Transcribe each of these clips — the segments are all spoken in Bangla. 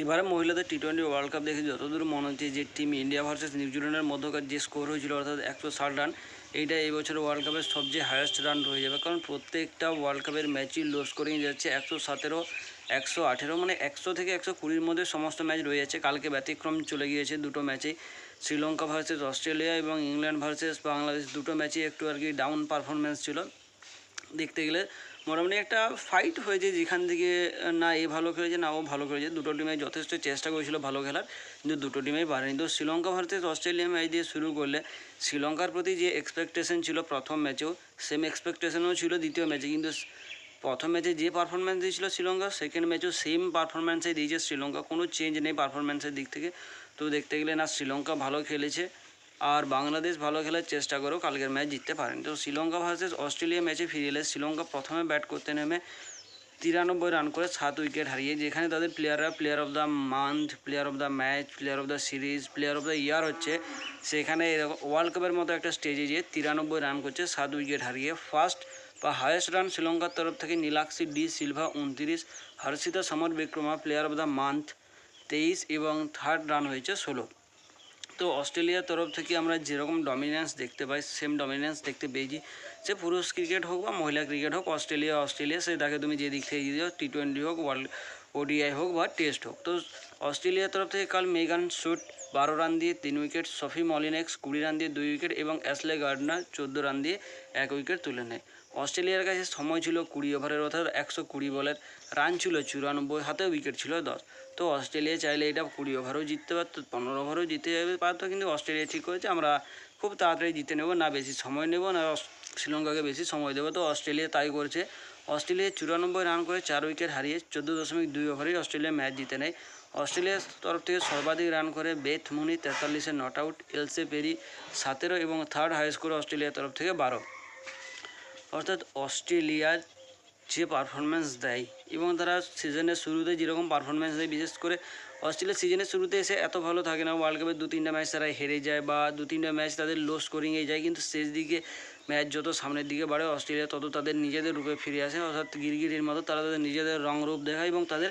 এবারে মহিলাদের টি-20 ওয়ার্ল্ড কাপ দেখে যতদূর মনে হচ্ছে যে টিম ইন্ডিয়া ভার্সেস নিউজিল্যান্ডের মধ্যকার যে স্কোর হয়েছিল অর্থাৎ 160 রান, এইটা এই বছর ওয়ার্ল্ড কাপের সবচেয়ে হায়েস্ট রান হয়ে যাবে। কারণ প্রত্যেকটা ওয়ার্ল্ড কাপের ম্যাচই লো স্কোরিং যাচ্ছে, 117, 118, মানে 100 থেকে 120-র মধ্যে সমস্ত ম্যাচ রয়ে যাচ্ছে। কালকে ব্যতিক্রম চলে গিয়েছে দুটো ম্যাচেই, শ্রীলঙ্কা ভার্সেস অস্ট্রেলিয়া এবং ইংল্যান্ড ভার্সেস বাংলাদেশ, দুটো ম্যাচই একটু আর কি ডাউন পারফরমেন্স ছিল। দেখতে গেলে মোটামুটি একটা ফাইট হয়েছে, যেখান থেকে না এ ভালো খেলেছে না ও ভালো খেলেছে, দুটো টিমে যথেষ্ট চেষ্টা করেছিল ভালো খেলার, কিন্তু দুটো টিমেই পারেনি। তো শ্রীলঙ্কা ভার্সেস অস্ট্রেলিয়া ম্যাচ দিয়ে শুরু করলে শ্রীলঙ্কার প্রতি যে এক্সপেকটেশন ছিল প্রথম ম্যাচেও, সেম এক্সপেকটেশনও ছিল দ্বিতীয় ম্যাচে, কিন্তু প্রথম ম্যাচে যে পারফরমেন্স দিয়েছিল শ্রীলঙ্কা, সেকেন্ড ম্যাচেও সেম পারফরমেন্সই দিয়েছে শ্রীলঙ্কা, কোনো চেঞ্জ নেই পারফরমেন্সের দিক থেকে। তো দেখতে গেলে না শ্রীলঙ্কা ভালো খেলেছে আর বাংলাদেশ ভালো খেলার চেষ্টা করেও কালকের ম্যাচ জিততে পারেন। তো শ্রীলঙ্কা ভার্সেস অস্ট্রেলিয়া ম্যাচে ফিরে এলে শ্রীলঙ্কা প্রথমে ব্যাট করতে নেমে 93 রান করে 7 উইকেট হারিয়ে, যেখানে তাদের প্লেয়াররা player of the month, player of the match, player of the series, player of the year হচ্ছে, সেখানে ওয়ার্ল্ড কাপের মতো একটা স্টেজে গিয়ে 93 রান করছে 7 উইকেট হারিয়ে। ফার্স্ট বা হায়েস্ট রান শ্রীলঙ্কার তরফ থেকে Nilakshi de Silva 29, Harshitha Samarawickrama player of the month 23 এবং থার্ড রান হয়েছে 16। তো অস্ট্রেলিয়ার তরফ থেকে আমরা যেরকম ডমিনেন্স দেখতে পাই সেম ডমিনেন্স দেখতে পেয়েছি, সে পুরুষ ক্রিকেট হোক বা মহিলা ক্রিকেট হোক, অস্ট্রেলিয়া সে তাকে তুমি যে দিক থেকে দিও, টি-20 হোক, ওয়ার্ল্ড ওডিআই হোক বা টেস্ট হোক। তো অস্ট্রেলিয়ার তরফ থেকে কাল মেগান শুট 12 রান দিয়ে 3 উইকেট, সফি মলিনেক্স 20 রান দিয়ে 2 উইকেট এবং অ্যাশলে গার্ডনার 14 রান দিয়ে 1 উইকেট তুলে নেয়। অস্ট্রেলিয়ার কাছে সময় ছিল 20 ওভারের, অর্থাৎ 120 বলের, রান ছিল 94, হাতে উইকেট ছিল 10। তো অস্ট্রেলিয়া চাইলে এটা 20 ওভারও জিততে পারতো, 15 ওভারও জিতে যাবে পারতো, কিন্তু অস্ট্রেলিয়া ঠিক করেছে আমরা খুব তাড়াতাড়ি জিতে নেব, না বেশি সময় নেব না শ্রীলঙ্কাকে বেশি সময় দেবো। তো অস্ট্রেলিয়া তাই করেছে। অস্ট্রেলিয়া 94 রান করে 4 উইকেট হারিয়ে 14.2 ওভারেই অস্ট্রেলিয়া ম্যাচ জিতে নেয়। অস্ট্রেলিয়ার তরফ থেকে সর্বাধিক রান করে বেথ মুনি 43-এ নট আউট, এলসে পেরি 17 এবং থার্ড হাই স্কোর অস্ট্রেলিয়ার তরফ থেকে 12। অর্থাৎ অস্ট্রেলিয়ার যে পারফরমেন্স দেয় এবং তারা সিজনের শুরুতে যেরকম পারফরমেন্স দেয়, বিশেষ করে অস্ট্রেলিয়া সিজনের শুরুতে এসে এত ভালো থাকে না, ওয়ার্ল্ড কাপের 2-3টা ম্যাচ তারা হেরে যায় বা 2-3টা ম্যাচ তাদের লো স্কোরিংয়ে যায়, কিন্তু শেষ দিকে ম্যাচ যত সামনের দিকে বাড়ে অস্ট্রেলিয়া তত তাদের নিজেদের রূপে ফিরে আসে, অর্থাৎ গিরগিটির মতো তারা তাদের নিজেদের রং রূপ দেখায় এবং তাদের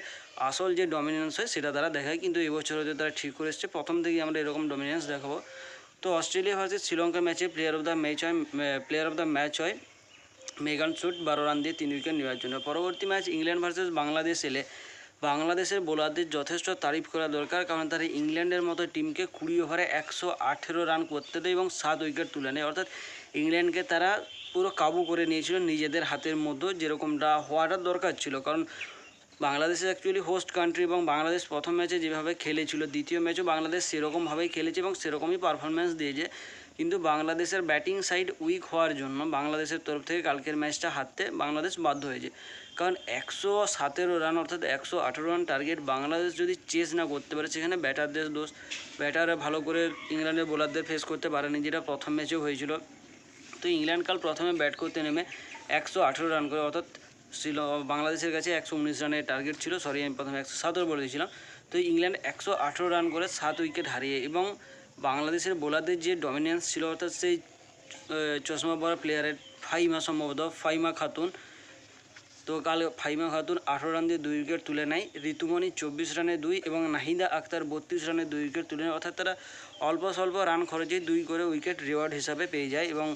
আসল যে ডমিনেন্স হয় সেটা তারা দেখায়। কিন্তু এবছর হয়তো তারা ঠিক করে এসছে, প্রথম থেকেই আমরা এরকম ডমিনেন্স দেখাবো। তো অস্ট্রেলিয়া ভার্সেস শ্রীলঙ্কা ম্যাচে প্লেয়ার অফ দ্য ম্যাচ হয় মেগান শুট 12 রান দিয়ে 3 উইকেট নেওয়ার জন্য। পরবর্তী ম্যাচ ইংল্যান্ড ভার্সেস বাংলাদেশ এলে বাংলাদেশের বোলারদের যথেষ্ট তারিফ করা দরকার, কারণ তারা ইংল্যান্ডের মতো টিমকে 20 ওভারে 118 রান করতে দেয় এবং 7 উইকেট তুলে নেয়, অর্থাৎ ইংল্যান্ডকে তারা পুরো কাবু করে নিয়েছিল নিজেদের হাতের মধ্যে, যেরকমটা হওয়াটা দরকার ছিল। কারণ বাংলাদেশ অ্যাকচুয়ালি হোস্ট কান্ট্রি এবং বাংলাদেশ প্রথম ম্যাচে যেভাবে খেলেছিল দ্বিতীয় ম্যাচও বাংলাদেশ সেরকমভাবেই খেলেছে এবং সেরকমই পারফরমেন্স দিয়েছে, কিন্তু বাংলাদেশের ব্যাটিং সাইড উইক হওয়ার জন্য বাংলাদেশের তরফ থেকে কালকের ম্যাচটা হারতে বাংলাদেশ বাধ্য হয়েছে। কারণ 117 রান অর্থাৎ 118 রান টার্গেট বাংলাদেশ যদি চেস না করতে পারে, সেখানে ব্যাটারদের দোষ, ব্যাটাররা ভালো করে ইংল্যান্ডের বোলারদের ফেস করতে পারেনি, যেটা প্রথম ম্যাচেও হয়েছিল। তো ইংল্যান্ড কাল প্রথমে ব্যাট করতে নেমে 118 রান করে, অর্থাৎ বাংলাদেশের কাছে 119 রানের টার্গেট ছিল, সরি আমি প্রথমে 117 বলে দিয়েছিলাম। তো ইংল্যান্ড 118 রান করে 7 উইকেট হারিয়ে, এবং বাংলাদেশের বোলারদের যে ডমিনেন্স ছিল, অর্থাৎ সেই চশমা পরা প্লেয়ারের সম্ভবত ফাইমা খাতুন, তো কাল ফাইমা খাতুন 18 রান দিয়ে 2 উইকেট তুলে নেয়, ঋতুমণি 24 রানে 2 এবং নাহিদা আক্তার 32 রানে 2 উইকেট তুলে নেয়, অর্থাৎ তারা অল্প স্বল্প রান খরচে 2 করে উইকেট রিওয়ার্ড হিসাবে পেয়ে যায়। এবং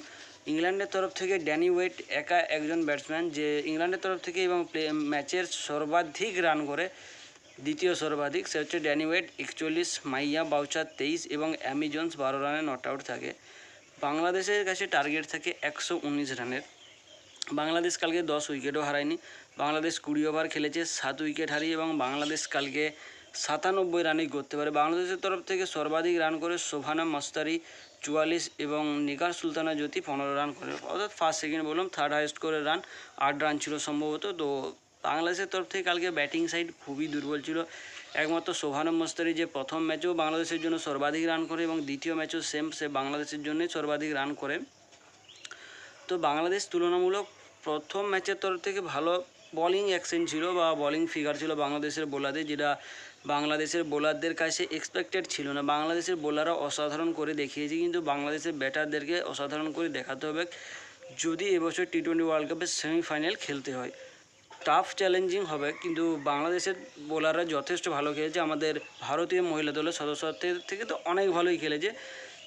ইংল্যান্ডের তরফ থেকে ড্যানি ওয়েট একা একজন ব্যাটসম্যান যে ইংল্যান্ডের তরফ থেকে এবং ম্যাচের সর্বাধিক রান করে, দ্বিতীয় সর্বাধিক সে হচ্ছে ড্যানি ওয়েট 41, মাইয়া বাউচার 23 এবং অ্যামি জোন্স 12 রানে নট আউট থাকে। বাংলাদেশের কাছে টার্গেট থাকে 119 রানের। বাংলাদেশ কালকে 10 উইকেটও হারায়নি, বাংলাদেশ 20 ওভার খেলেছে 7 উইকেট হারিয়ে, এবং বাংলাদেশ কালকে 97 রানই করতে পারে। বাংলাদেশের তরফ থেকে সর্বাধিক রান করে শোভানা মাস্তারি 44 এবং নিগার সুলতানা জ্যোতি 15 রান করে, অর্থাৎ ফার্স্ট সেকেন্ড বললাম, থার্ড হাইস্ট করে রান 8 রান ছিল সম্ভবত। তো বাংলাদেশের তরফ থেকে কালকে ব্যাটিং সাইড খুবই দুর্বল ছিল, একমাত্র শোভানা মাস্তারি যে প্রথম ম্যাচেও বাংলাদেশের জন্য সর্বাধিক রান করে এবং দ্বিতীয় ম্যাচেও সেম, সে বাংলাদেশের জন্যই সর্বাধিক রান করে। তো বাংলাদেশ তুলনামূলক প্রথম ম্যাচের তরফ থেকে ভালো বলিং অ্যাকশন ছিল বা বলিং ফিগার ছিল বাংলাদেশের বোলারদের, যেটা বাংলাদেশের বোলারদের কাছে এক্সপেক্টেড ছিল না। বাংলাদেশের বোলাররা অসাধারণ করে দেখিয়েছে, কিন্তু বাংলাদেশের ব্যাটারদেরকে অসাধারণ করে দেখাতে হবে যদি এবছর টি-20 ওয়ার্ল্ড কাপের সেমিফাইনাল খেলতে হয়। টাফ চ্যালেঞ্জিং হবে, কিন্তু বাংলাদেশের বোলাররা যথেষ্ট ভালো খেলেছে। আমাদের ভারতীয় মহিলা দলের সদস্যদের থেকে তো অনেক ভালোই খেলেছে।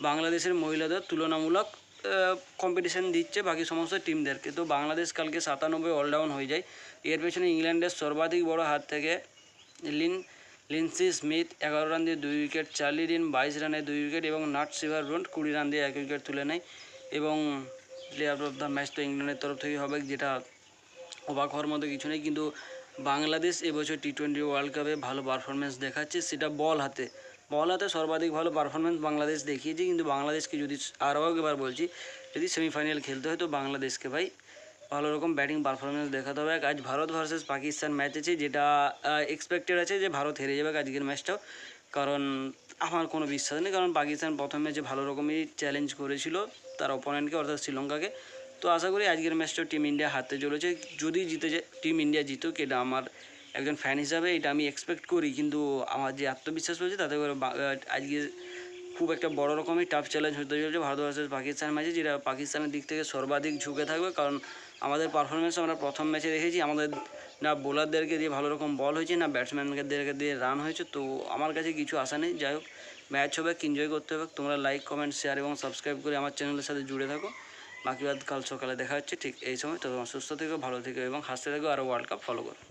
বাংলাদেশের মহিলাদের তুলনামূলক কম্পিটিশান দিচ্ছে বাকি সমস্ত টিমদেরকে। তো বাংলাদেশ কালকে 97 অলডাউন হয়ে যায়। এর পেছনে ইংল্যান্ডের সর্বাধিক বড় হাত থেকে লিন্সি স্মিথ 11 রান দিয়ে 2 উইকেট, চার্লি রিন 22 রানে 2 উইকেট এবং নাট সিভারব্রন্ট 20 রান দিয়ে 1 উইকেট তুলে নেয়। এবং প্লেয়ার অফ দ্য ম্যাচ তো ইংল্যান্ডের তরফ থেকে হবে, যেটা অবাক হওয়ার মতো কিছু নেই। কিন্তু বাংলাদেশ এবছর টি-20 ওয়ার্ল্ড কাপে ভালো পারফরমেন্স দেখাচ্ছে, সেটা বল হাতে সর্বাধিক ভালো পারফরমেন্স বাংলাদেশ দেখিয়েছে। কিন্তু বাংলাদেশকে যদি আরও একবার বলছি, যদি সেমিফাইনাল খেলতে হয় তো বাংলাদেশকে ভাই ভালো রকম ব্যাটিং পারফরমেন্স দেখাতে হবে। আজ ভারত ভার্সেস পাকিস্তান ম্যাচ আছে, যেটা এক্সপেক্টেড আছে যে ভারত হেরে যাবে আজকের ম্যাচটাও। কারণ আমার কোনো বিশ্বাস নেই, কারণ পাকিস্তান প্রথম ম্যাচে ভালো রকমই চ্যালেঞ্জ করেছিল তার অপোনেন্টকে, অর্থাৎ শ্রীলঙ্কাকে। তো আশা করি আজকের ম্যাচটাও টিম ইন্ডিয়া হারতে চলেছে। যদি জিতে যায় টিম ইন্ডিয়া জিতুক, এটা আমার একজন ফ্যান হিসাবে এটা আমি এক্সপেক্ট করি। কিন্তু আমার যে আত্মবিশ্বাস রয়েছে তাতে করে আজকে খুব একটা বড় রকমের টাফ চ্যালেঞ্জ হতে চলেছে ভারত ভার্সেস পাকিস্তান ম্যাচে, যেটা পাকিস্তানের দিক থেকে সর্বাধিক ঝুঁকে থাকবে। কারণ আমাদের পারফরমেন্স আমরা প্রথম ম্যাচে দেখেছি, আমাদের না বোলারদেরকে দিয়ে ভালো রকম বল হয়েছে, না ব্যাটসম্যানদেরকে দিয়ে রান হয়েছে। তো আমার কাছে কিছু আশা নেই। যাই হোক, ম্যাচ হবে, এনজয় করতে হবে। তোমরা লাইক, কমেন্ট, শেয়ার এবং সাবস্ক্রাইব করে আমার চ্যানেলের সাথে জুড়ে থাকো। বাকি বাদ কাল সকালে দেখা হচ্ছে ঠিক এই সময়। তো তোমার সুস্থ থেকো, ভালো থেকো এবং হাসতে থেকো, আর ওয়ার্ল্ড কাপ ফলো করো।